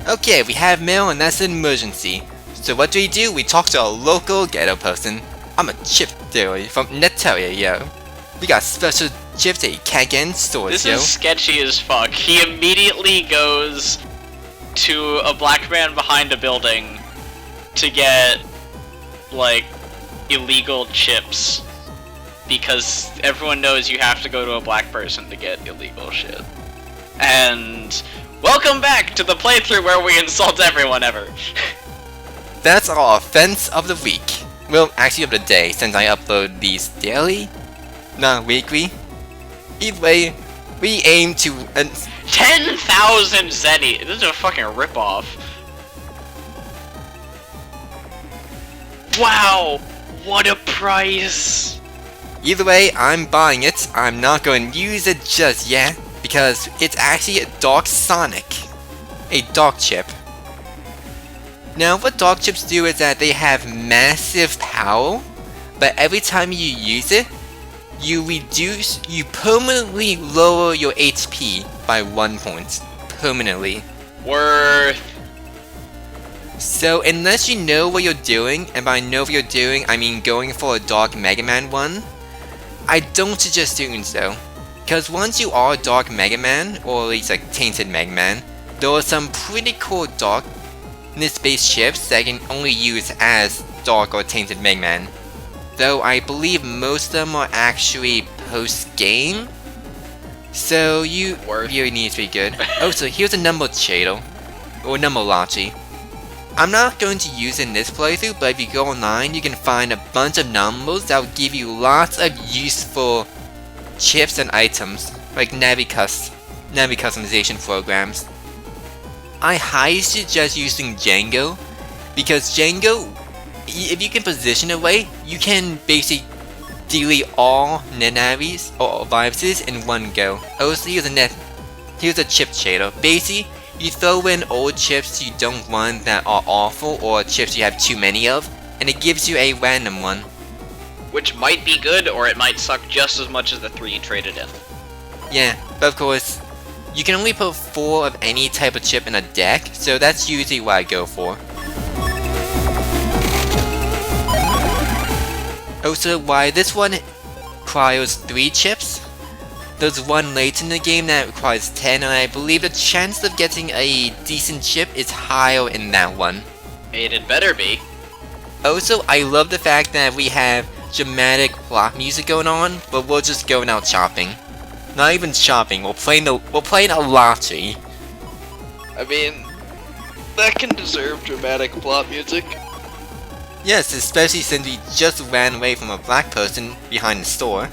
Okay, we have mail and that's an emergency. So what do? We talk to a local ghetto person. I'm a chip dealer from Netalia, yo. We got special chips that you can't get in stores, yo. This is sketchy as fuck. He immediately goes to a black man behind a building to get, like, illegal chips. Because everyone knows you have to go to a black person to get illegal shit. And welcome back to the playthrough where we insult everyone ever. That's our offense of the week. Well, actually of the day, since I upload these daily, not weekly. Either way, we aim to 10,000 zenny. This is a fucking ripoff. Wow, what a price. Either way, I'm buying it. I'm not going to use it just yet because it's actually a Dark Sonic, a Dark Chip. Now, what Dark Chips do is that they have massive power, but every time you use it, you permanently lower your HP by 1 point. Permanently. Worth. So, unless you know what you're doing, and by know what you're doing, I mean going for a Dark Mega Man one, I don't suggest doing so. Because once you are Dark Mega Man, or at least like Tainted Mega Man, there are some pretty cool darkness-based chips that can only use as Dark or Tainted Mega Man. Though I believe most of them are actually post-game. So you really need to be good. Oh, so here's a number Chado. Or number Lachi. I'm not going to use it in this playthrough, but if you go online, you can find a bunch of numbers that will give you lots of useful chips and items, like Navi customization programs. I highly suggest using Django, because Django, if you can position it right, you can basically delete all Navis or viruses in one go. Also, here's a chip shader. Basically, you throw in old chips you don't want that are awful or chips you have too many of, and it gives you a random one. Which might be good, or it might suck just as much as the 3 you traded in. Yeah, but of course, you can only put 4 of any type of chip in a deck, so that's usually what I go for. Also, why this one requires 3 chips, there's one late in the game that requires 10, and I believe the chance of getting a decent chip is higher in that one. It better be. Also, I love the fact that we have dramatic plot music going on, but we're just going out shopping. Not even shopping, we're playing a lottery. I mean, that can deserve dramatic plot music. Yes, especially since we just ran away from a black person behind the store.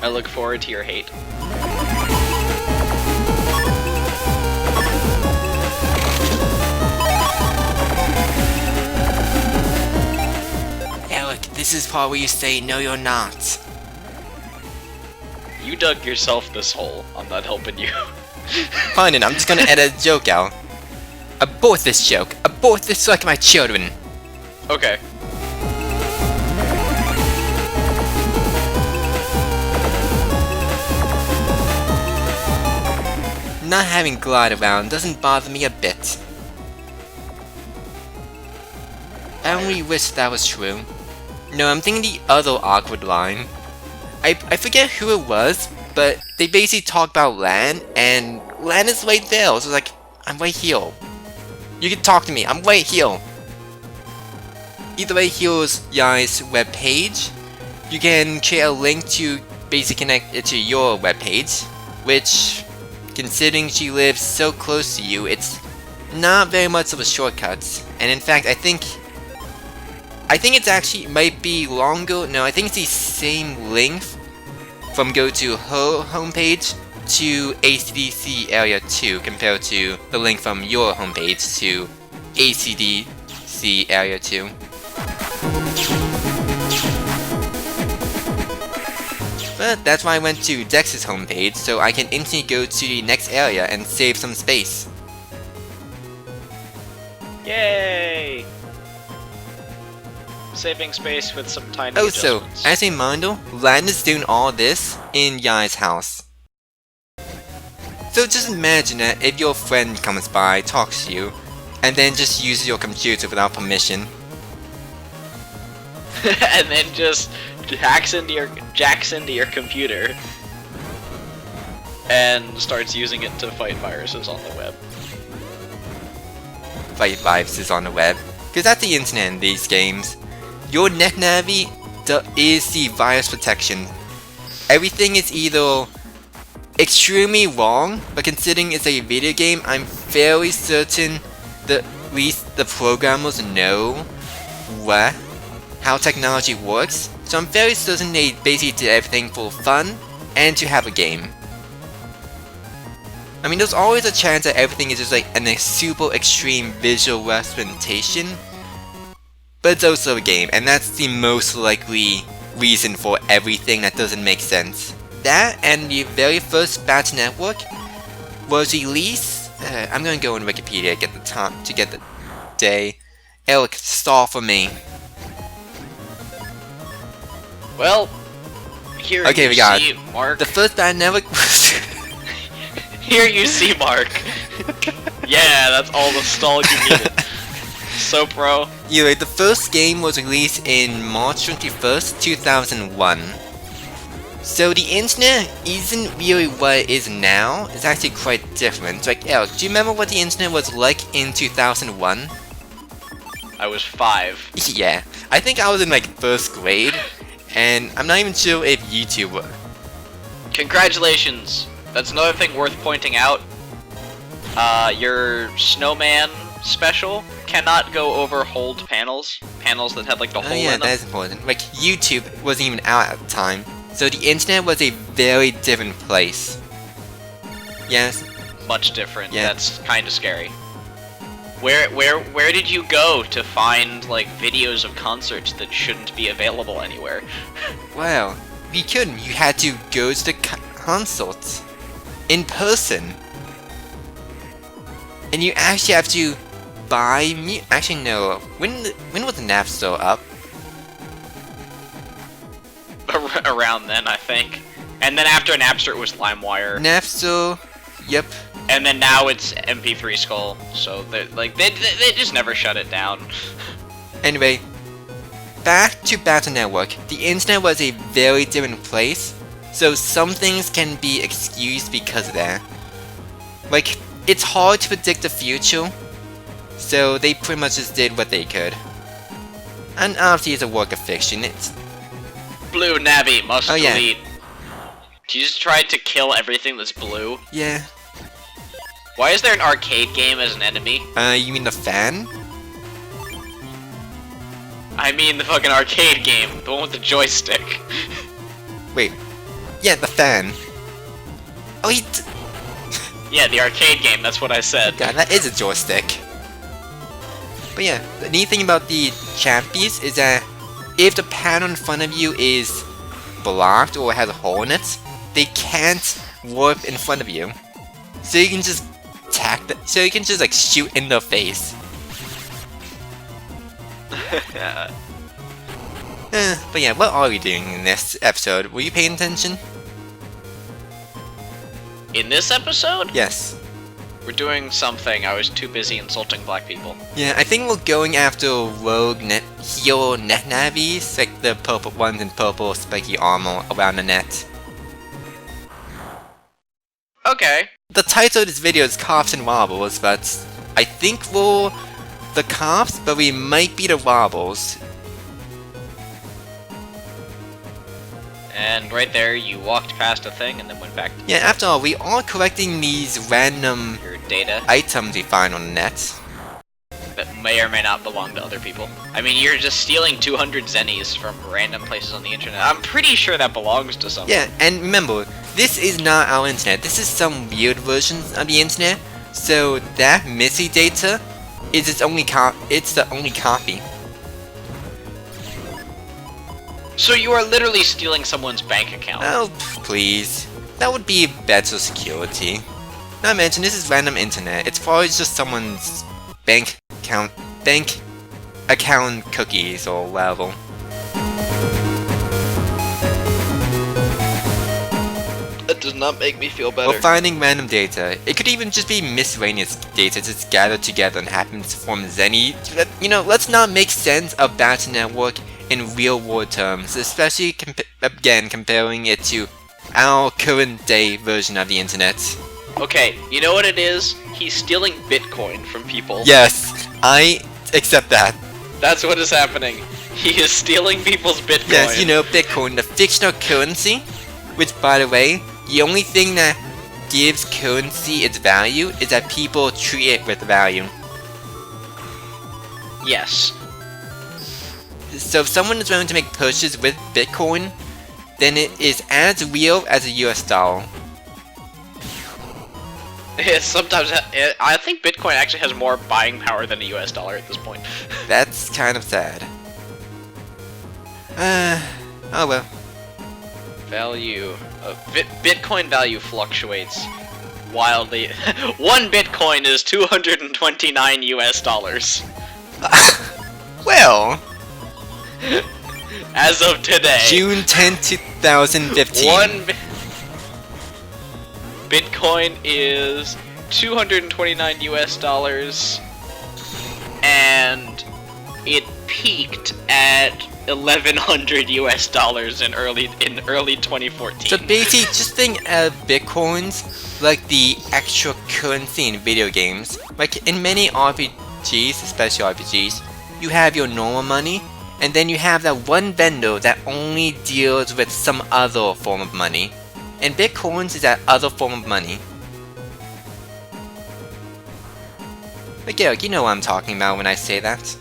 I look forward to your hate. Eric, this is part where you say no you're not. You dug yourself this hole. I'm not helping you. Fine then, I'm just gonna edit a joke out. Abort this joke. Abort this like my children. Okay. Not having glide around doesn't bother me a bit. I only wish that was true. No, I'm thinking the other awkward line. I forget who it was, but they basically talk about Lan, and Lan is right there, so it's like, I'm right here. You can talk to me, I'm right here. Either way, here's Yai's webpage. You can create a link to basically connect it to your webpage, which, considering she lives so close to you, it's not very much of a shortcut. And in fact, I think it's actually might be longer. No, I think it's the same length from go to her homepage to ACDC Area 2 compared to the link from your homepage to ACDC Area 2. But that's why I went to Dex's homepage, so I can instantly go to the next area and save some space. Yay! Saving space with some tiny Also, adjustments. as a reminder, Lan is doing all this in Yai's house. So just imagine that if your friend comes by, talks to you, and then just uses your computer without permission. And then just jacks into your computer and starts using it to fight viruses on the web. Fight viruses on the web. Because that's the internet in these games. Your NetNavi is the virus protection. Everything is either extremely wrong, but considering it's a video game, I'm fairly certain that at least the programmers know how technology works. So I'm very certain they basically did everything for fun and to have a game. I mean, there's always a chance that everything is just like a super extreme visual representation, but it's also a game, and that's the most likely reason for everything that doesn't make sense. That and the very first Battle Network was released. I'm gonna go on Wikipedia to get the day. Eric, stall for me. Well, here Okay, you we got see Mark. The first Battle Network was Here you see Mark. Yeah, that's all the stall you needed. So pro. Anyway, the first game was released in March 21st, 2001. So the internet isn't really what it is now, it's actually quite different. Like, Eric, do you remember what the internet was like in 2001? I was 5. Yeah, I think I was in like first grade, and I'm not even sure if YouTube were. Congratulations. That's another thing worth pointing out. Your snowman special cannot go over hold panels. Panels that have like the hole Oh yeah, in them. that's important. Like, YouTube wasn't even out at the time, so the internet was a very different place. Yes? Much different. Yeah. That's kind of scary. Where did you go to find like videos of concerts that shouldn't be available anywhere? Well, you couldn't. You had to go to the concerts in person. And you actually have to buy actually no. When was the Napster up? Around then, I think. And then after Napster, it was LimeWire. Napster, yep. And then now it's MP3 Skull. So they just never shut it down. Anyway, back to Battle Network. The internet was a very different place, so some things can be excused because of that. Like, it's hard to predict the future, so they pretty much just did what they could. And obviously it's a work of fiction. It's Blue Navi must Oh, yeah. delete. You just tried to kill everything that's blue. yeah. Why is there an arcade game as an enemy? You mean the fan? I mean the fucking arcade game, the one with the joystick. Wait. Yeah, the fan. Oh, Yeah, the arcade game, that's what I said. God, that is a joystick. But yeah, the neat thing about the champions is that if the panel in front of you is blocked or has a hole in it, they can't warp in front of you. So you can just so you can just like shoot in the face. But yeah, what are we doing in this episode? Were you paying attention? In this episode, Yes. we're doing something. I was too busy insulting black people. Yeah, I think we're going after rogue hero net navies, like the purple ones in purple spiky armor around the net. Okay. The title of this video is Cops and Robbers, but I think we're the cops, but we might be the robbers. And right there, you walked past a thing and then went back to Yeah, after all, we are collecting these random your data items we find on the net. that may or may not belong to other people. I mean, you're just stealing 200 zennies from random places on the internet. I'm pretty sure that belongs to someone. Yeah, and remember, this is not our internet. This is some weird version of the internet. So that Missy data is its only it's the only copy. So you are literally stealing someone's bank account. Oh, please. That would be better security. Not to mention, this is random internet. It's probably just someone's bank account cookies or whatever. That does not make me feel Or better. finding random data. It could even just be miscellaneous data just gathered together and happens to form any. You know, let's not make sense of Battle Network in real world terms, especially again comparing it to our current day version of the internet. Okay, you know what it is? He's stealing Bitcoin from people. Yes, I accept that. That's what is happening. He is stealing people's Bitcoin. Yes, you know, Bitcoin, the fictional currency, which, by the way, the only thing that gives currency its value is that people treat it with value. Yes. So if someone is willing to make purchases with Bitcoin, then it is as real as a US dollar. Sometimes, I think Bitcoin actually has more buying power than a US dollar at this point. That's kind of sad. Oh well. Value of Bitcoin value fluctuates wildly. 1 Bitcoin is 229 US dollars. Well, as of today. June 10, 2015. 1 Bitcoin is 229 US dollars, and it peaked at 1,100 US dollars in early 2014. So basically, just think of Bitcoins like the actual currency in video games. Like in many RPGs, especially RPGs, you have your normal money, and then you have that one vendor that only deals with some other form of money. And Bitcoins is that other form of money. Like, yeah, you know what I'm talking about when I say that.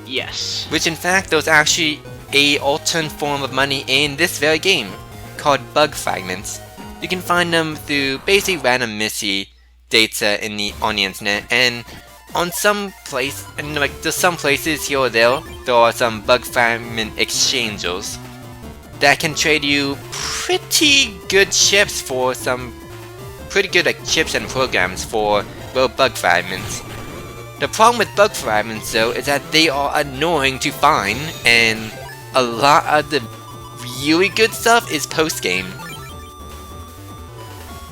Yes. Which in fact, there's actually a alternate form of money in this very game, called bug fragments. You can find them through basically random missy data on the internet, and on some place, and like there's some places here or there are some bug fragment exchangers that can trade you pretty good chips for some pretty good like chips and programs for bug fragments. The problem with bug fragments though is that they are annoying to find, and a lot of the really good stuff is post game.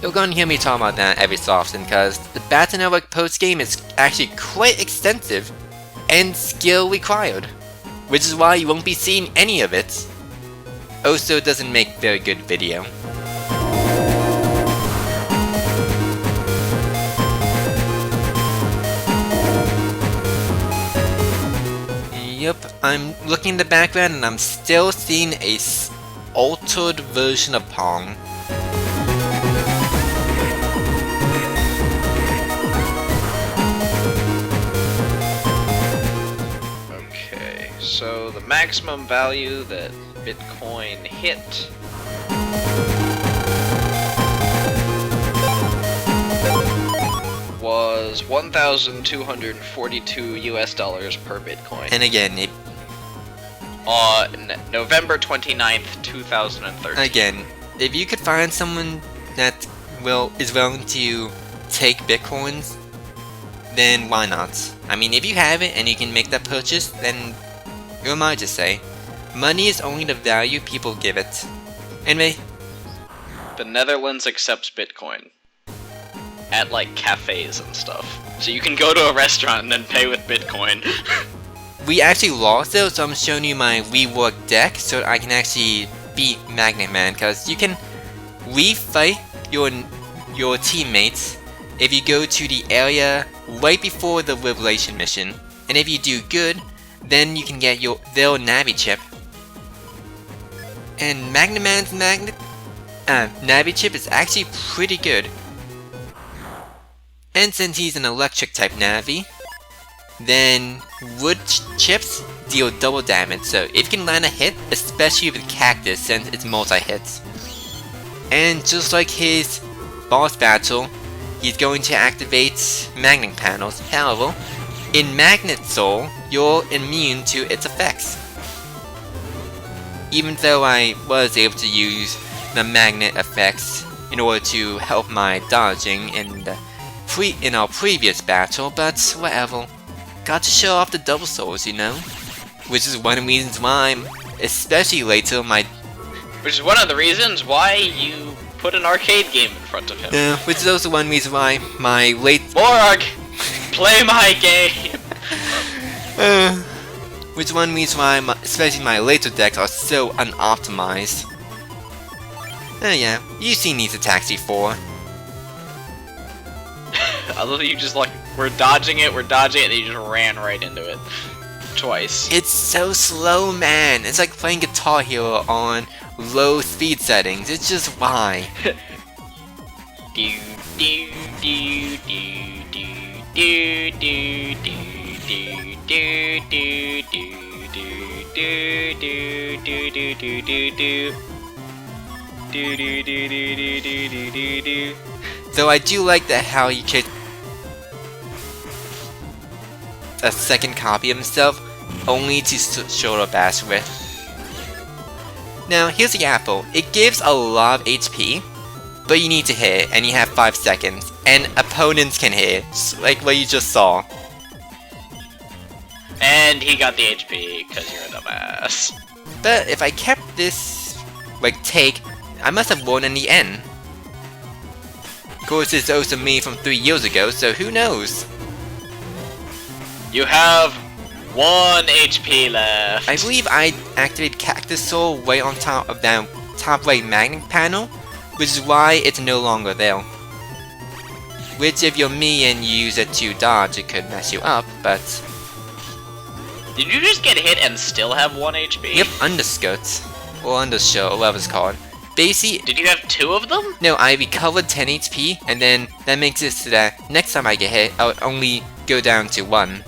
You're gonna hear me talk about that every so often because the Battle Network post game is actually quite extensive and skill required, which is why you won't be seeing any of it. Also doesn't make very good video. Yep, I'm looking in the background and I'm still seeing a altered version of Pong. Okay, so the maximum value that Bitcoin hit was 1,242 US dollars per Bitcoin. And again, On November 29th, 2013. if you could find someone that is willing to take Bitcoins, then why not? I mean, if you have it and you can make that purchase, then who am I to say? Money is only the value people give it. Anyway, The Netherlands accepts Bitcoin. At like cafes and stuff. So you can go to a restaurant and then pay with Bitcoin. we actually lost though, so I'm showing you my rework deck so that I can actually beat Magnet Man, because you can refight your teammates if you go to the area right before the Revelation mission. And if you do good, then you can get their Navi chip. And Magnet Man's Navi chip is actually pretty good. And since he's an electric type Navi, then wood chips deal double damage, so if you can land a hit, especially with Cactus since it's multi-hits. And just like his boss battle, he's going to activate magnet panels. However, in Magnet Soul, you're immune to its effects. Even though I was able to use the magnet effects in order to help my dodging in our previous battle, but whatever. Got to show off the double souls, you know? Which is one of the reasons why I'm, especially later, my Which is one of the reasons why you put an arcade game in front of him. Yeah, which is also one reason why my late... Play my game! which is one reason why, especially my later decks, are so unoptimized. Yeah, you've seen these attacks before. I love that you just like, we're dodging it, and then you just ran right into it. Twice. It's so slow, man. It's like playing Guitar Hero on low speed settings. It's just why. Do do do do do do do do do do do do do do do do do. So I do like that how you could a second copy of himself only to shoulder bash with. Now here's the apple. It gives a lot of HP, but you need to hit it, and you have 5 seconds, and opponents can hit it, like what you just saw. And he got the HP because you're a dumbass. But if I kept this like take, I must have won in the end. Of course, it's also me from 3 years ago, so who knows? You have 1 HP left. I believe I activated Cactus Soul right on top of that top right magnet panel, which is why it's no longer there. Which if you're me and you use it to dodge, it could mess you up, but... Did you just get hit and still have 1 HP? Yep, underskirt. Or undershirt, or whatever it's called. Basically... Did you have 2 of them? No, I recovered 10 HP, and then that makes it so that next time I get hit, I would only go down to 1.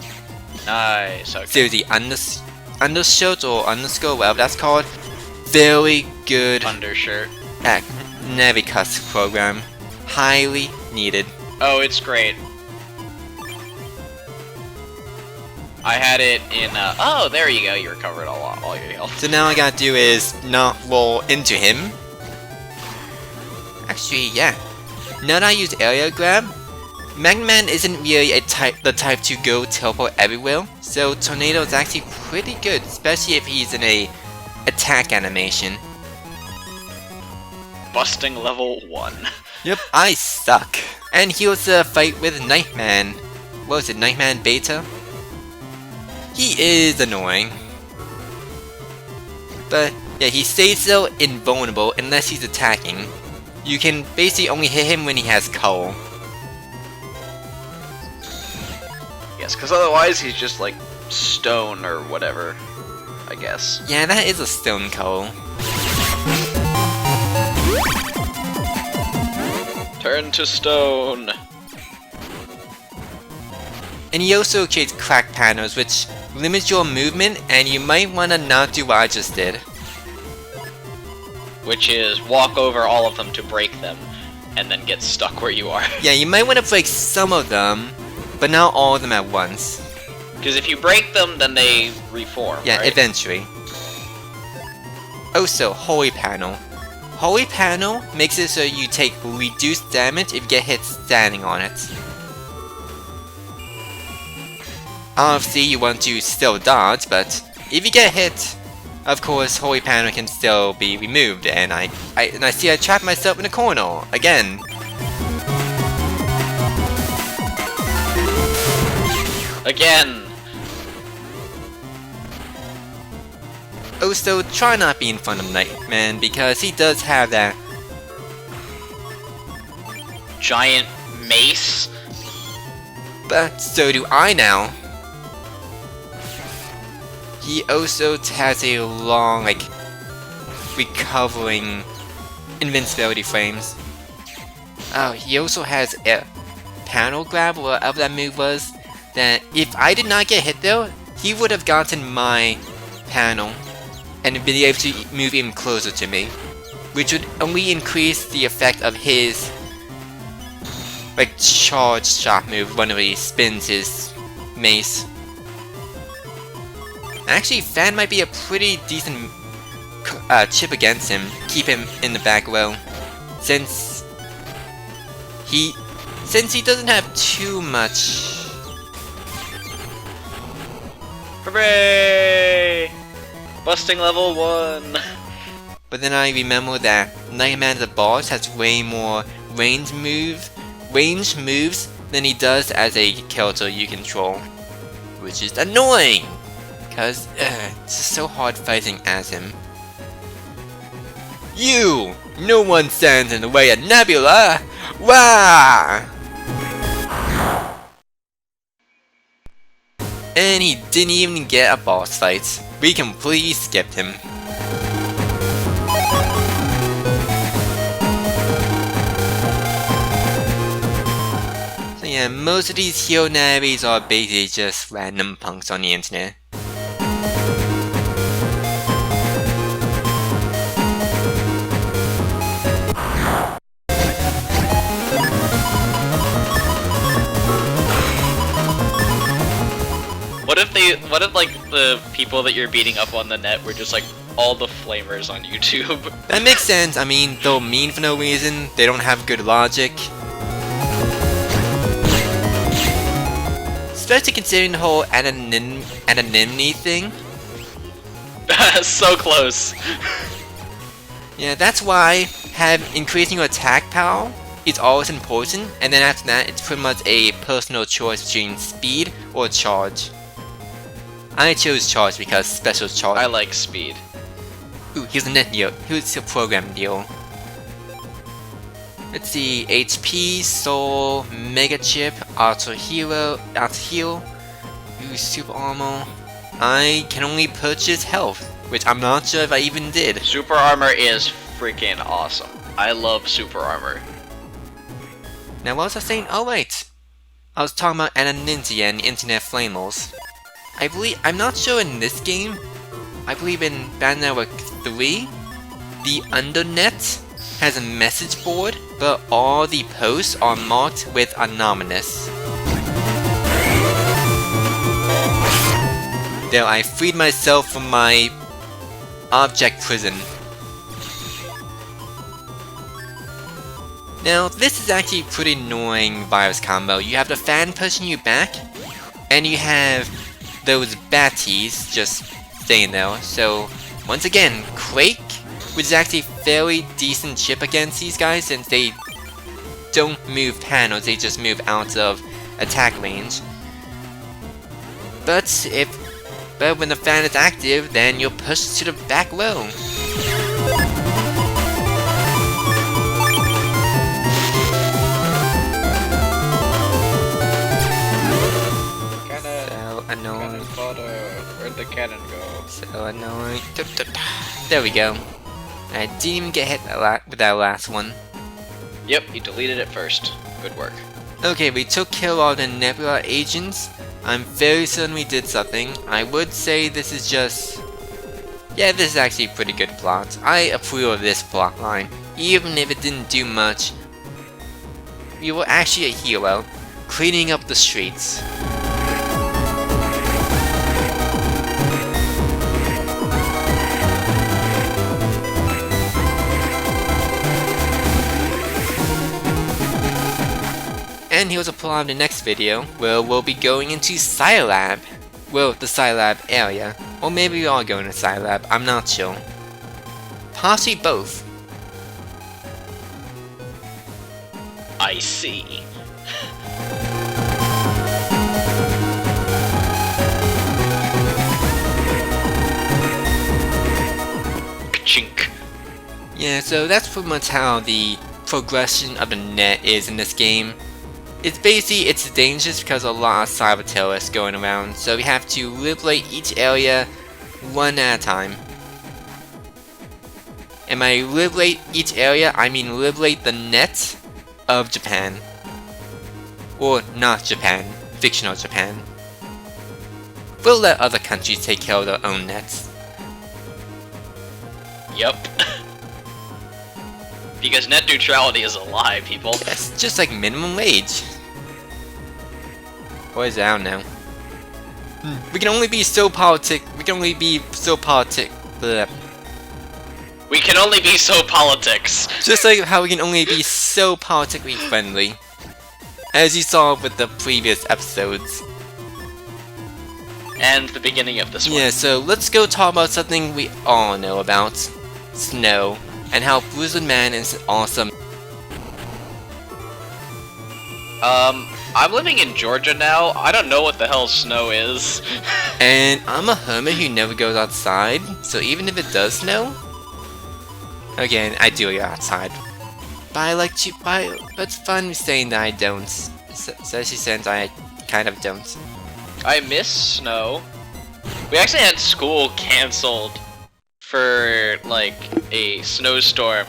Nice, okay. So the undershirt or underskirt, whatever that's called, very good Undershirt. Navicus program. Highly needed. Oh, it's great. I had it in, oh, there you go, you recovered all your health. So now all I gotta do is not roll into him. Actually, yeah. Now that I use area grab, Magman isn't really the type to go teleport everywhere, so Tornado is actually pretty good, especially if he's in a attack animation. Busting level 1. Yep, I suck. And here's a fight with Nightman. What was it, Nightman Beta? He is annoying. But yeah, he stays so invulnerable unless he's attacking. You can basically only hit him when he has Cull. Yes, because otherwise he's just like stone or whatever, I guess. Yeah, that is a stone Cull. Turn to stone. And he also creates crack panels, which limits your movement, and you might want to not do what I just did. Which is walk over all of them to break them, and then get stuck where you are. Yeah, you might want to break some of them, but not all of them at once. Because if you break them, then they reform, Yeah, right? eventually. Also, Holy Panel. Holy Panel makes it so you take reduced damage if you get hit standing on it. Obviously, you want to still dodge, but if you get hit, of course, Holy Panel can still be removed, and I see I trapped myself in a corner again. Again! Also, try not being fun of Nightman, because he does have that Giant mace? but so do I now. He also has a long, like, recovering invincibility frames. Oh, he also has a panel grab, or whatever that move was, that if I did not get hit though, he would have gotten my panel and been able to move even closer to me, which would only increase the effect of his, like, charge shot move whenever he spins his mace. Actually, Fan might be a pretty decent chip against him. Keep him in the back row, since he doesn't have too much. Hooray! Busting level 1! but then I remember that Mega Man the boss has way more range moves than he does as a character you control, which is annoying, cause it's just so hard fighting as him. You! No one stands in the way of Nebula! Wah! And he didn't even get a boss fight. We completely skipped him. So yeah, most of these hero navies are basically just random punks on the internet. What if like the people that you're beating up on the net were just like all the flamers on YouTube? That makes sense. I mean, they're mean for no reason. They don't have good logic. Especially considering the whole anonymity thing. So close. Yeah, that's why increasing your attack power is always important, and then after that, it's pretty much a personal choice between speed or charge. I chose charge because special charge. I like speed. Ooh, here's a net deal. Here's a program deal. Let's see, HP, Soul, Mega Chip, Auto Heal. Ooh, Super Armor. I can only purchase health, which I'm not sure if I even did. Super armor is freaking awesome. I love super armor. Now what was I saying? Oh wait! I was talking about anonymity and internet flamers. I'm not sure in this game, I believe in Bad Network 3, the Undernet has a message board, but all the posts are marked with anonymous. There, I freed myself from my object prison. Now, this is actually a pretty annoying virus combo. You have the fan pushing you back, and you have those batties just staying there. So, once again, Quake, which is actually a fairly decent chip against these guys since they don't move panels, they just move out of attack range. But when the fan is active, then you're pushed to the back row. Annoying. Where'd the cannon go? So annoying. There we go. I didn't even get hit with that last one. Yep, you deleted it first. Good work. Okay, we took care of all the Nebula agents. I'm very certain we did something. I would say this is just... yeah, this is actually a pretty good plot. I approve of this plot line. Even if it didn't do much, you were actually a hero, cleaning up the streets. And here's a plot of the next video, where we'll be going into Scilab. Well, the Scilab area. Or maybe we are going to Scilab, I'm not sure. Possibly both. I see. Ka-chink. Yeah, so that's pretty much how the progression of the net is in this game. It's dangerous because a lot of cyber terrorists going around, so we have to liberate each area one at a time. And by liberate each area, I mean liberate the net of Japan. Or not Japan, fictional Japan. We'll let other countries take care of their own nets. Yup. Because net neutrality is a lie, people. That's just like minimum wage. Or is it? I don't know. We can only be so politic. We can only be so politic. Bleh. We can only be so politics. Just like how we can only be so politically friendly. As you saw with the previous episodes. And the beginning of this one. Yeah, so let's go talk about something we all know about. snow, and how Blizzard Man is awesome. I'm living in Georgia now. I don't know what the hell snow is. And I'm a hermit who never goes outside, so even if it does snow, again, I do go outside. But I like to, but it's fun saying that I don't, especially since I kind of don't. I miss snow. We actually had school cancelled for, like, a snowstorm.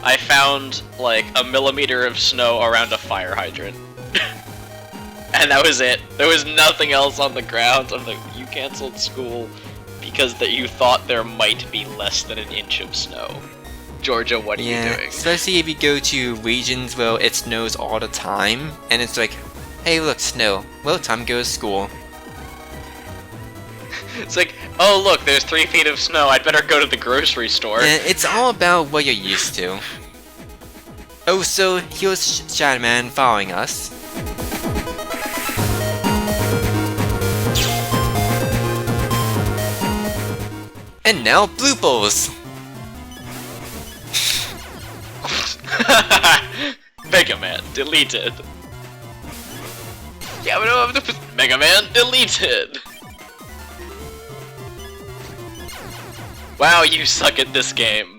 I found, like, a millimeter of snow around a fire hydrant. And that was it. There was nothing else on the ground. I'm like, you cancelled school because that you thought there might be less than an inch of snow. Georgia, what are you doing? Especially if you go to regions where it snows all the time, and it's like, hey look, snow. Well, time to go to school. It's like, oh look, there's 3 feet of snow, I'd better go to the grocery store. And it's all about what you're used to. Oh, so here's Shadowman following us. And now bloopers! Mega Man deleted. Yeah, we don't have to. Mega Man deleted. Wow, you suck at this game.